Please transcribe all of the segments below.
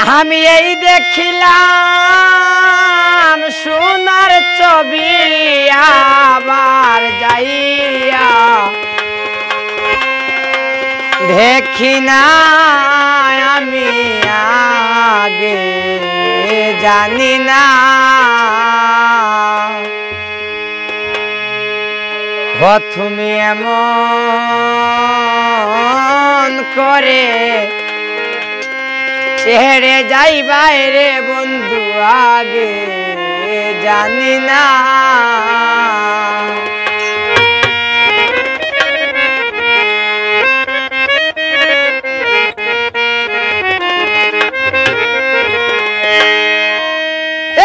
আমি এই দেখিলাম সোনার ছবি আবার যাইয়া দেখি না আমি আগে জানি না তুমি এমন করে ছেড়ে যাই বাইরে বন্ধু আগে জানি না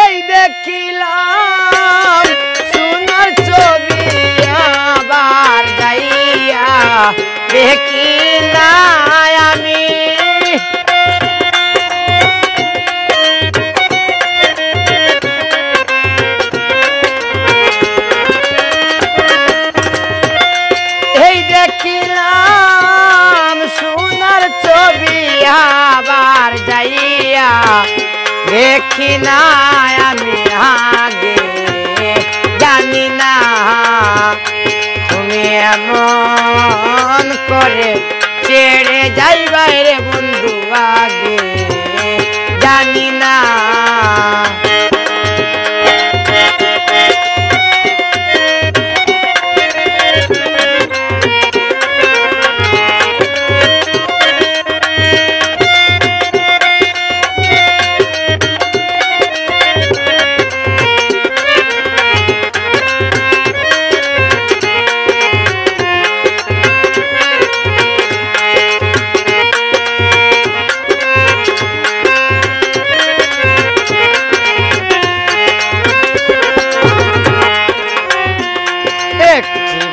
এই দেখিলাম সোনার ছবি আবার যাইয়া দেখি না আমি দেখিলাম সোনার ছবি আবার যাইয়া দেখি না আমি আগে জানি না তুমি এমন করে ছেড়ে যাই বাইরে বন্ধু আগে জানি না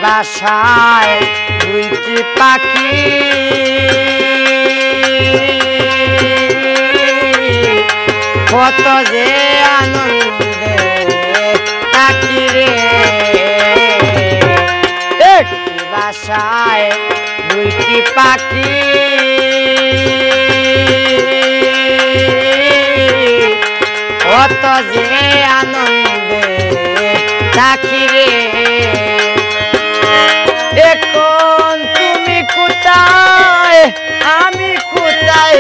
বাসায় দুইটি পাখি কত যে আনন্দে থাকি রে একটি বাসায় দুইটি পাখি কত যে আনন্দে থাকি রে এখন তুমি কোথায় আমি কোথায়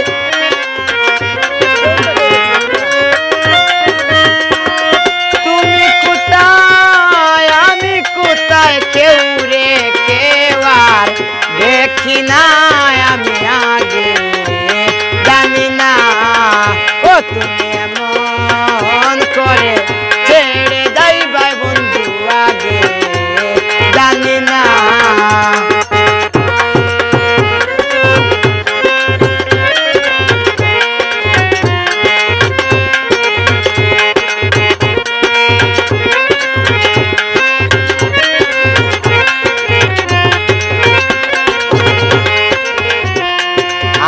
তুমি কোথায় আমি কোথায় কেউ রে কেউ আর দেখি না আমি আগে জানি না ও তুমি এমন করে ছেড়ে যাইবা বন্ধু আগে জানি না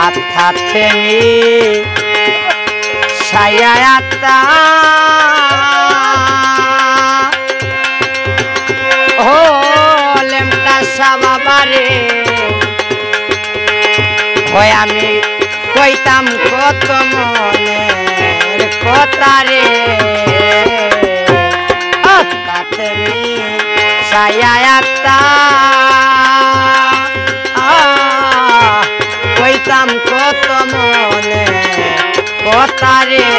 আত্মাতেনি ছায়াতা বাবারে হয় আমি কইতাম কত মনের কথা রে ছায়াতা কইতাম কত মনের কথা রে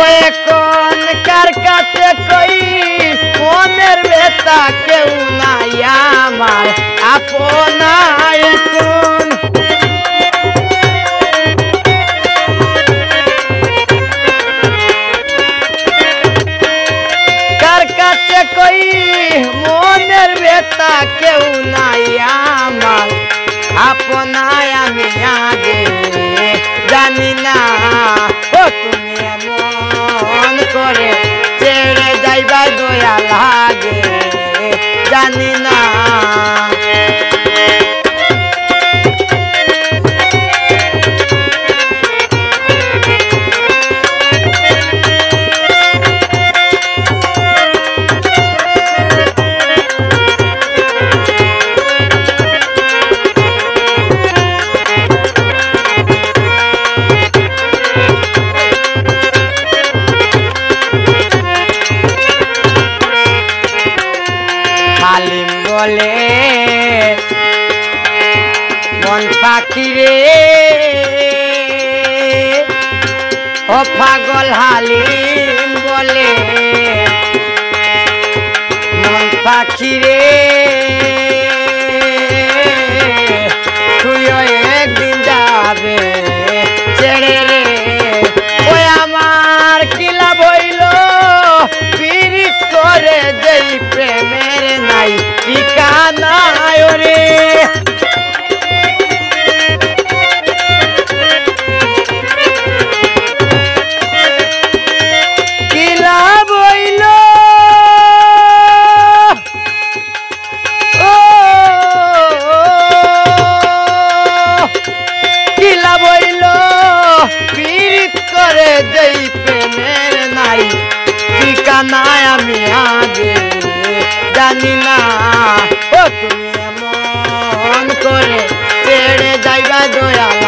ওই কোন কার কাছে কই মনের বেতা কেউ নাই আমার আপনাই কোন কার কাছে কই মনের বেতা কেউ নাই আমার আপনাই আমি আগে জানি না ও তুমি এমন করে ছেড়ে যাইবা দয়া লাগে জানি না বলে মন পাখি রে ও পাগল হালিম বলে মন পাখি রে তুইও একদিন যাবে ছেড়ে রে ওই আমার কিলা বইল পীড়িত করে যেই প্রেমের নাই ঠিকানা রে কিলা বইল ও কিলা বইল পীড়িত করে যেই প্রেমের নাই ঠিকানা আমি আগে জানি না ও তুমি এমন করে ছেড়ে যাইবা দয়াল